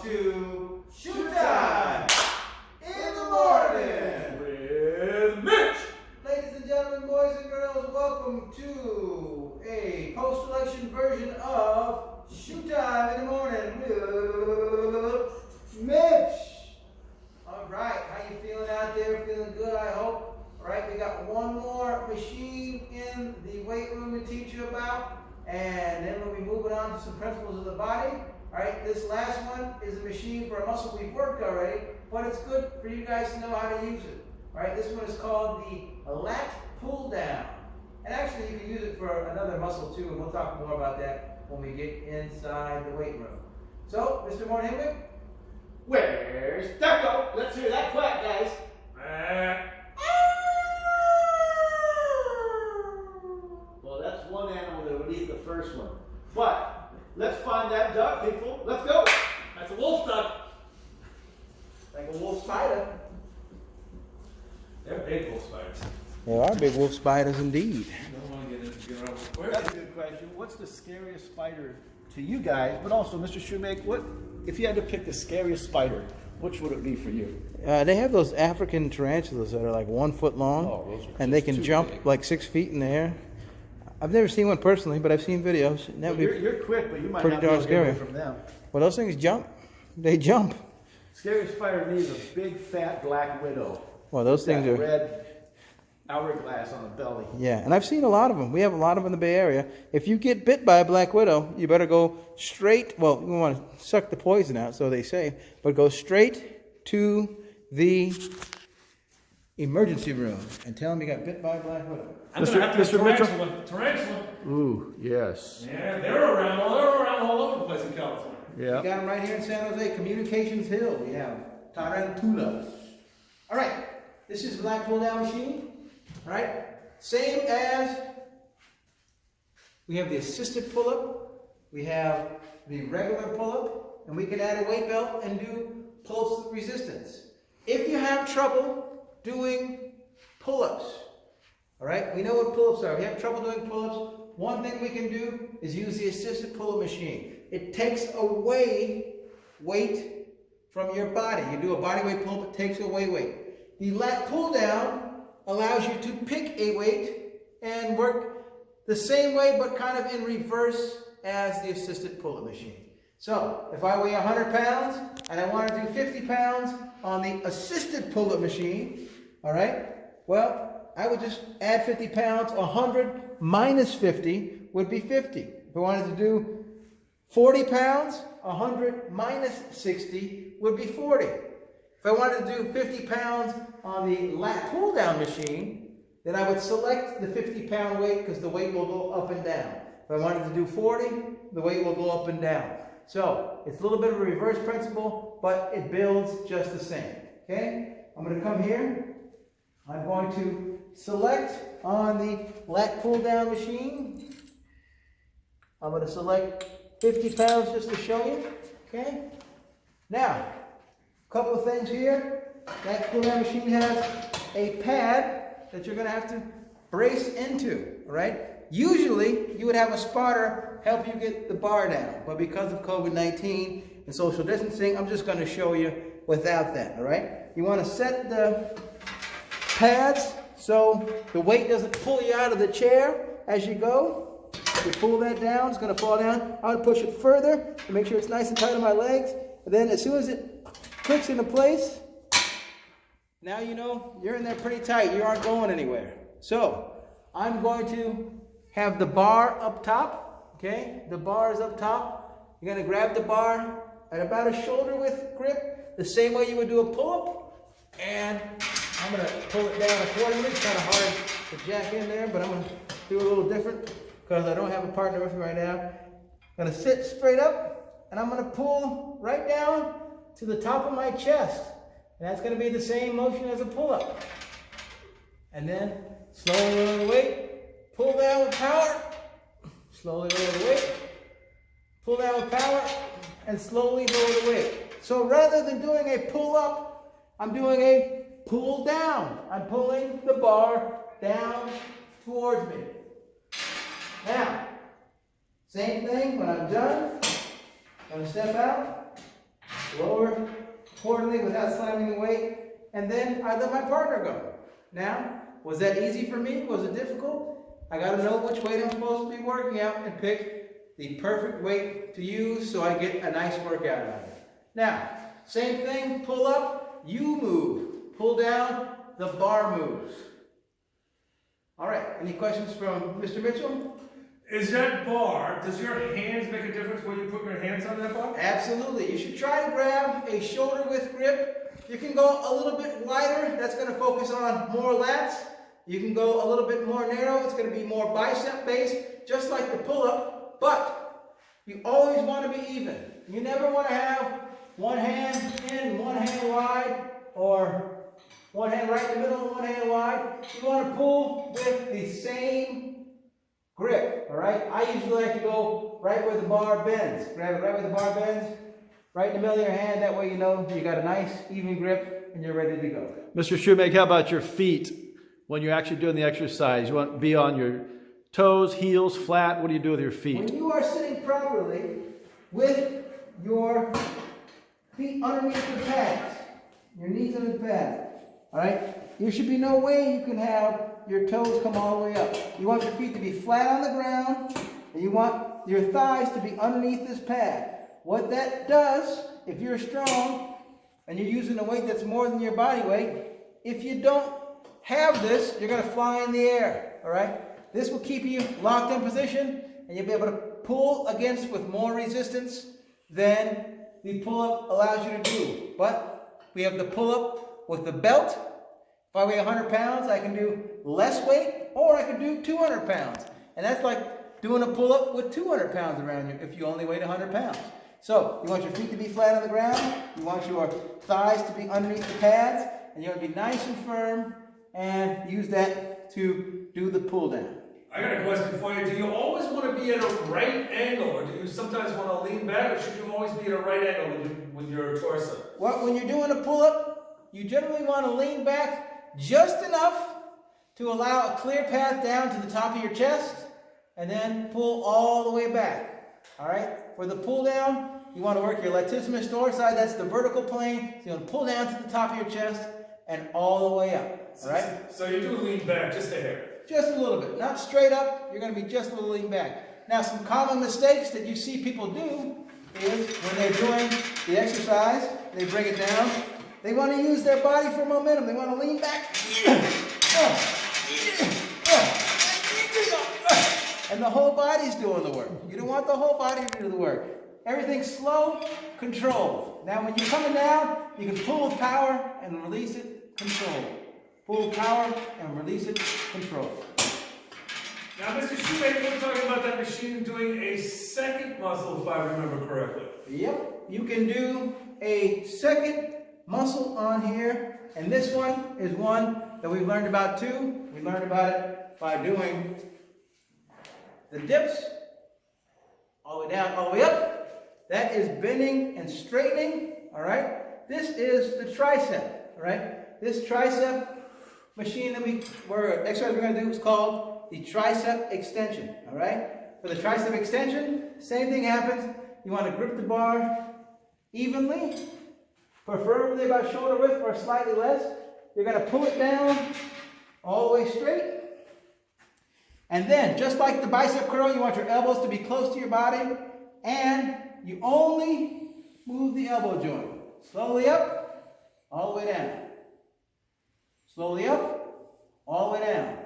to Shoot Time in the Morning with Mitch. Ladies and gentlemen, boys and girls, welcome to a post-election version of Shoot Time in the Morning with Mitch. All right, how you feeling out there? Feeling good, I hope. All right, we got one more machine in the weight room to teach you about, and then we'll be moving on to some principles of the body. All right, this last one is a machine for a muscle we've worked already, but it's good for you guys to know how to use it. All right, this one is called the lat pull down, and actually you can use it for another muscle too, and we'll talk more about that when we get inside the weight room. So, Mr. Morningwick, where's Ducko? Let's hear that quack, guys. Well, that's one animal that would eat the first one. But let's find that duck, people. Let's go. That's a wolf duck. like a wolf spider. They're big wolf spiders. They are big wolf spiders indeed. You don't want to get around with That's a good question. What's the scariest spider to you guys? But also, Mr. Shoemaker, what if you had to pick the scariest spider? Which would it be for you? They have those African tarantulas that are like 1 foot long, and they can jump big, like 6 feet in the air. I've never seen one personally, but I've seen videos. And well, you're quick, but you might pretty not be able to get scary away from them. Well, those things jump. They jump. Scariest spider to me is a big, fat, black widow. Well, those things are red hourglass on the belly. Yeah, and I've seen a lot of them. We have a lot of them in the Bay Area. If you get bit by a black widow, you better go straight. Well, you want to suck the poison out, so they say, but go straight to the emergency room and tell them you got bit by a black widow. I'm going to have to Mr. Mitchell? Tarantula. Ooh, yes. Yeah, they're around all over the place in California. Yeah. We got them right here in San Jose, Communications Hill. We have tarantulas. All right, this is the lat pull down machine. All right, same as we have the assisted pull-up, we have the regular pull-up, and we can add a weight belt and do pulse resistance. If you have trouble doing pull-ups, all right, we know what pull-ups are. If you have trouble doing pull-ups, one thing we can do is use the assisted pull-up machine. It takes away weight from your body. You do a body weight pull-up, it takes away weight. The lat pull-down allows you to pick a weight and work the same way but kind of in reverse as the assisted pull-up machine. So if I weigh 100 pounds and I want to do 50 pounds on the assisted pull-up machine, all right, well, I would just add 50 pounds. 100 minus 50 would be 50. If I wanted to do 40 pounds, 100 minus 60 would be 40. If I wanted to do 50 pounds on the lat pull-down machine, then I would select the 50-pound weight because the weight will go up and down. If I wanted to do 40, the weight will go up and down. So it's a little bit of a reverse principle, but it builds just the same. Okay? I'm going to come here. I'm going to select on the lat pull-down machine. I'm going to select 50 pounds just to show you. Okay? Now, couple of things here. That pull-down machine has a pad that you're going to have to brace into, all right? Usually, you would have a spotter help you get the bar down, but because of COVID-19 and social distancing, I'm just going to show you without that, all right? You want to set the pads so the weight doesn't pull you out of the chair as you go. You pull that down, it's going to fall down. I would push it further to make sure it's nice and tight on my legs, and then as soon as it clicks into place, now you know you're in there pretty tight. You aren't going anywhere. So I'm going to have the bar up top. Okay, the bar is up top. You're going to grab the bar at about a shoulder width grip, the same way you would do a pull-up, and I'm going to pull it down accordingly. It's kind of hard to jack in there, but I'm going to do it a little different because I don't have a partner with me right now. I'm going to sit straight up, and I'm going to pull right down to the top of my chest. And that's going to be the same motion as a pull-up. And then slowly lower the weight, pull down with power, slowly lower the weight, pull down with power, and slowly lower the weight. So rather than doing a pull-up, I'm doing a pull-down. I'm pulling the bar down towards me. Now, same thing when I'm done. I'm going to step out. lower accordingly without slamming the weight, and then I let my partner go. Now, was that easy for me? Was it difficult? I got to know which weight I'm supposed to be working out and pick the perfect weight to use so I get a nice workout out of it. Now, same thing, pull up, you move. Pull down, the bar moves. All right, any questions from Mr. Mitchell? Is that bar, does your hands make a difference when you put your hands on that bar? Absolutely. You should try to grab a shoulder width grip. You can go a little bit wider. That's going to focus on more lats. You can go a little bit more narrow. It's going to be more bicep based, just like the pull-up. But you always want to be even. You never want to have one hand in, one hand wide, or one hand right in the middle and one hand wide. You want to pull with the same grip, all right? I usually like to go right where the bar bends. Grab it right where the bar bends, right in the middle of your hand. That way you know you got a nice, even grip and you're ready to go. Mr. Shoemake, how about your feet when you're actually doing the exercise? You want to be on your toes, heels, flat? What do you do with your feet? When you are sitting properly with your feet underneath the pads, your knees under the pads, all right? There should be no way you can have your toes come all the way up. You want your feet to be flat on the ground, and you want your thighs to be underneath this pad. What that does, if you're strong and you're using a weight that's more than your body weight, if you don't have this, you're going to fly in the air, all right? This will keep you locked in position, and you'll be able to pull against with more resistance than the pull-up allows you to do. But we have the pull-up with the belt. If I weigh 100 pounds, I can do less weight, or I can do 200 pounds. And that's like doing a pull-up with 200 pounds around you if you only weighed 100 pounds. So you want your feet to be flat on the ground, you want your thighs to be underneath the pads, and you want to be nice and firm, and use that to do the pull down. I got a question for you. Do you always want to be at a right angle, or do you sometimes want to lean back, or should you always be at a right angle with your torso? Well, when you're doing a pull-up, you generally want to lean back just enough to allow a clear path down to the top of your chest, and then pull all the way back. All right? For the pull down, you want to work your latissimus dorsi, that's the vertical plane. So you want to pull down to the top of your chest and all the way up. All right? So you do lean back just a hair. Just a little bit. Not straight up. You're going to be just a little lean back. Now, some common mistakes that you see people do is when they're doing the exercise, they bring it down. They want to use their body for momentum. They want to lean back. And the whole body's doing the work. You don't want the whole body to do the work. Everything's slow, controlled. Now, when you're coming down, you can pull with power and release it, controlled. Pull with power and release it, controlled. Now, Mr. Shoemaker, we're talking about that machine doing a second muscle, if I remember correctly. Yep, you can do a second muscle on here, and this one is one that we've learned about too. We learned about it by doing the dips, all the way down, all the way up. That is bending and straightening, all right? This is the tricep, all right? This tricep machine that exercise we're going to do is called the tricep extension, all right? For the tricep extension, same thing happens. You want to grip the bar evenly, preferably about shoulder width or slightly less. You're going to pull it down all the way straight. And then, just like the bicep curl, you want your elbows to be close to your body, and you only move the elbow joint. Slowly up, all the way down. Slowly up, all the way down.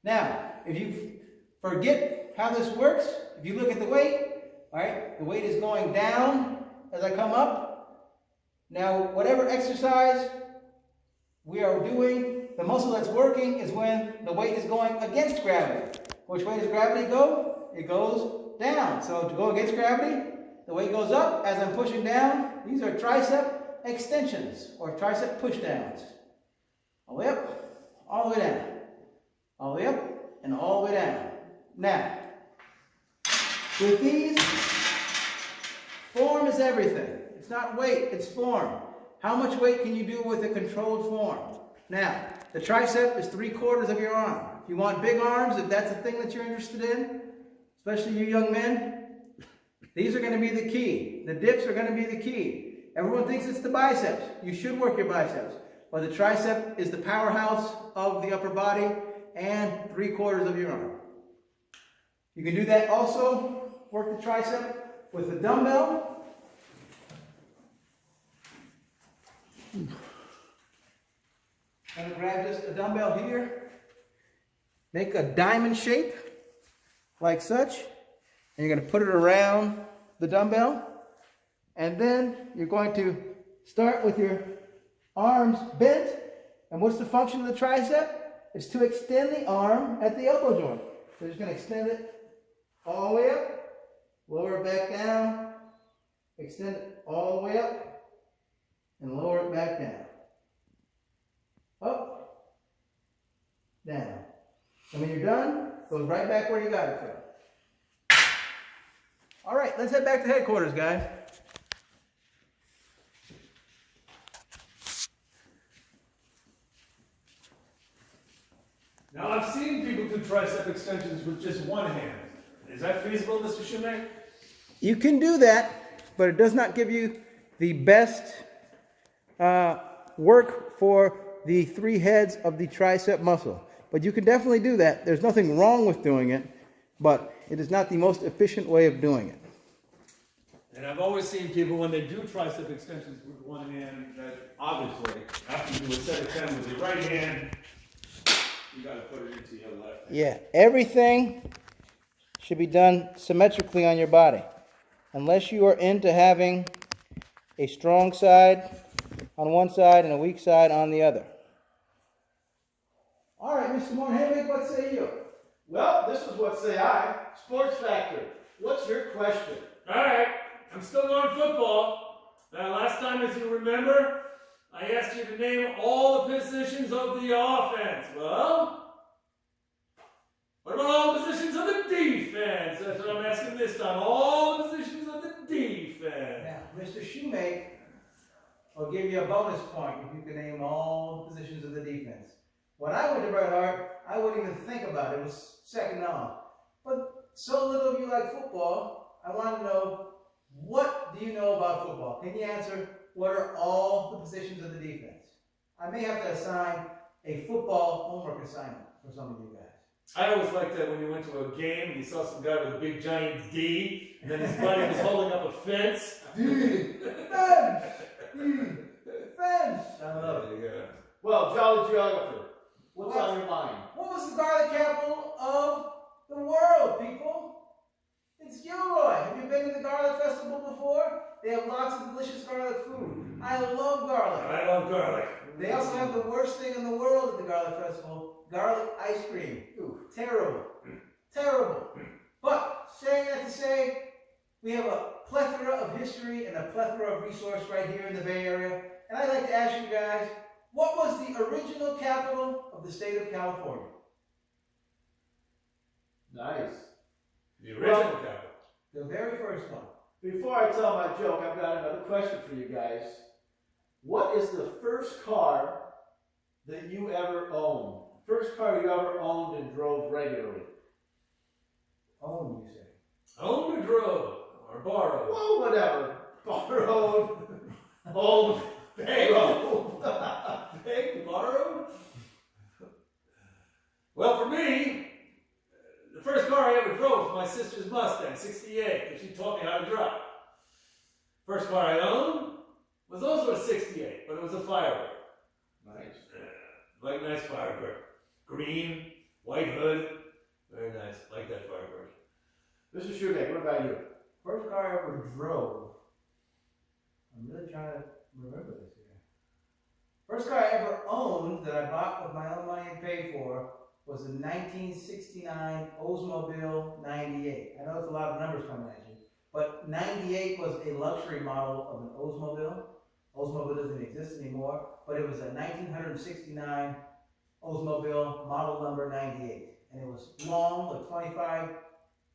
Now, if you forget how this works, if you look at the weight, all right, the weight is going down as I come up. Now, whatever exercise we are doing, the muscle that's working is when the weight is going against gravity. Which way does gravity go? It goes down. So to go against gravity, the weight goes up as I'm pushing down. These are tricep extensions or tricep push downs. All the way up, all the way down. All the way up and all the way down. Now, with these, form is everything. It's not weight, it's form. How much weight can you do with a controlled form? Now, the tricep is 3/4 of your arm. If you want big arms, if that's a thing that you're interested in, especially you young men, these are going to be the key. The dips are going to be the key. Everyone thinks it's the biceps. You should work your biceps. But the tricep is the powerhouse of the upper body and 3/4 of your arm. You can do that also, work the tricep with a dumbbell. I'm going to grab just a dumbbell here. Make a diamond shape, like such. And you're going to put it around the dumbbell. And then you're going to start with your arms bent. And what's the function of the tricep? It's to extend the arm at the elbow joint. So you're just going to extend it all the way up, lower it back down, extend it all the way up, and lower it back down. Up, down. And when you're done, it goes right back where you got it from. All right, let's head back to headquarters, guys. Now, I've seen people do tricep extensions with just one hand. Is that feasible, Mr. Shoemaker? You can do that, but it does not give you the best work for the 3 heads of the tricep muscle. But you can definitely do that. There's nothing wrong with doing it, but it is not the most efficient way of doing it. And I've always seen people, when they do tricep extensions with one hand, that obviously, after you do a set of 10 with your right hand, you got to put it into your left hand. Yeah, everything should be done symmetrically on your body. Unless you are into having a strong side on one side and a weak side on the other. All right, Mr. Moore-Henwick, what say you? Well, this is what say I. Sports Factor. What's your question? All right, I'm still on football. Last time, as you remember, I asked you to name all the positions of the offense. Well, what about all the positions of the defense? That's what I'm asking this time. All the positions of the defense. Now, Mr. Shoemaker will give you a bonus point if you can name all the positions of the defense. When I went to Bret Hart, I wouldn't even think about it. It was second on. But so little of you like football, I want to know, what do you know about football? Can you answer, what are all the positions of the defense? I may have to assign a football homework assignment for some of you guys. I always liked that when you went to a game and you saw some guy with a big giant D, and then his buddy was holding up a fence. D, fence! D, fence! I love it. Yeah. Well, Jolly Geographer, what's on your mind? What was the garlic capital of the world, people? It's Gilroy. Have you been to the garlic festival before? They have lots of delicious garlic food. I love garlic. I love garlic. They also have the worst thing in the world at the garlic festival, garlic ice cream. Ooh, terrible. Terrible. But saying that to say, we have a plethora of history and a plethora of resource right here in the Bay Area. And I'd like to ask you guys, what was the original capital of the state of California? Nice. The original capital. The very first one. Before I tell my joke, I've got another question for you guys. What is the first car that you ever owned? First car you ever owned and drove regularly? Owned, you say? Owned or drove? Or borrowed? Well, whatever. Borrowed. Owned. Borrowed. Big, borrowed? Well, for me, the first car I ever drove was my sister's Mustang, 68, because she taught me how to drive. First car I owned was also a 68, but it was a Firebird. Nice. Like nice Firebird. Green, white hood. Very nice. Like that Firebird. Mr. Shoemaker, what about you? First car I ever drove. I'm really trying to remember this here. First car I ever owned that I bought with my own money and paid for was a 1969 Oldsmobile 98. I know it's a lot of numbers coming at you, but 98 was a luxury model of an Oldsmobile. Oldsmobile doesn't exist anymore, but it was a 1969 Oldsmobile model number 98. And it was long, like 25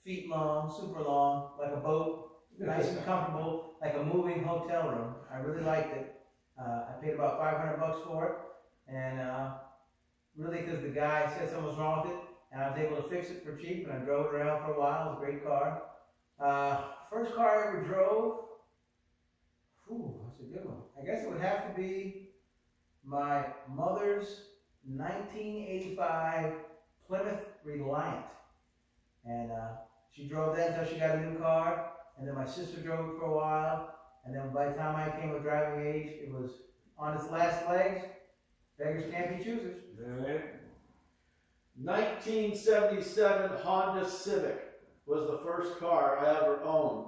feet long, super long, like a boat, nice and comfortable, like a moving hotel room. I really liked it. I paid about $500 for it, and really because the guy said something was wrong with it, and I was able to fix it for cheap, and I drove it around for a while. It was a great car. First car I ever drove, Ooh, that's a good one. I guess it would have to be my mother's 1985 Plymouth Reliant. And she drove that until she got a new car. And then my sister drove it for a while. And then by the time I came of driving age, it was on its last legs. Beggars can't be choosers. All right. 1977 Honda Civic was the first car I ever owned.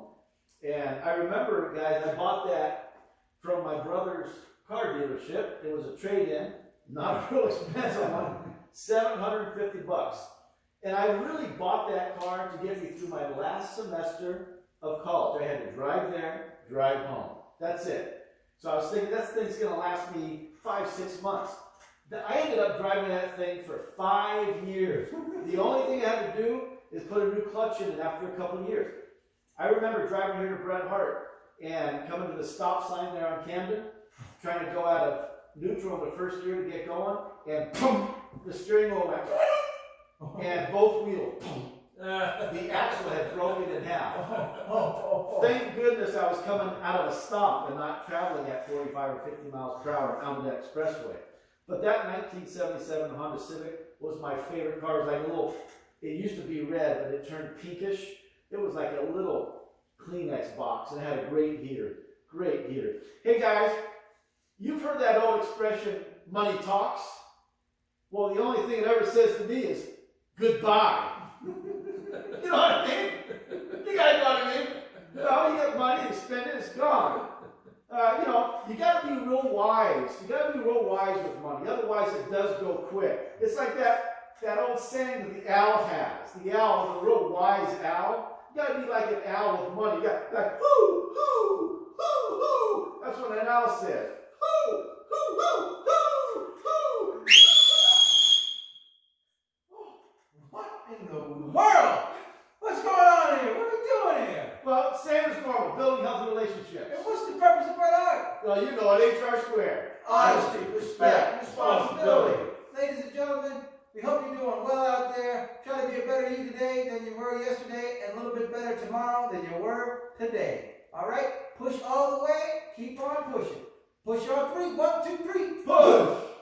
And I remember, guys, I bought that from my brother's car dealership. It was a trade-in, not a real expensive one, $750. And I really bought that car to get me through my last semester of college. I had to drive there, drive home. That's it. So I was thinking, that thing's going to last me 5-6 months. I ended up driving that thing for 5 years. The only thing I had to do is put a new clutch in it after a couple of years. I remember driving here to Bret Hart and coming to the stop sign there on Camden, trying to go out of neutral in the first gear to get going, and boom, the steering wheel went, and both wheels, boom, the axle had broken in half. Thank goodness I was coming out of a stop and not traveling at 45 or 50 miles per hour on that expressway. But that 1977 Honda Civic was my favorite car. It was like a little, it used to be red, but it turned pinkish. It was like a little Kleenex box, and it had a great heater. Great heater. Hey guys, you've heard that old expression, money talks? Well, the only thing it ever says to me is, goodbye. You know what I mean? You guys know what I mean? Well, you get money, you spend it, it's gone. You know, you got to be real wise. You got to be real wise with money. Otherwise, it does go quick. It's like that old saying that the owl has. The owl, the real wise owl. You got to be like an owl with money. You got like, hoo, hoo, hoo, hoo. That's what an owl says. Hoo, hoo, hoo, hoo, hoo. What in the world? What's going on here? What are we doing here? Well, same as normal, building healthy relationships. And what's the purpose of Bret Hart? Well, you know it, HR squared. Honesty, respect, responsibility. Ladies and gentlemen, we hope you're doing well out there. Try to be a better you today than you were yesterday, and a little bit better tomorrow than you were today. All right? Push all the way. Keep on pushing. Push on 3. 1, 2, 3. Push!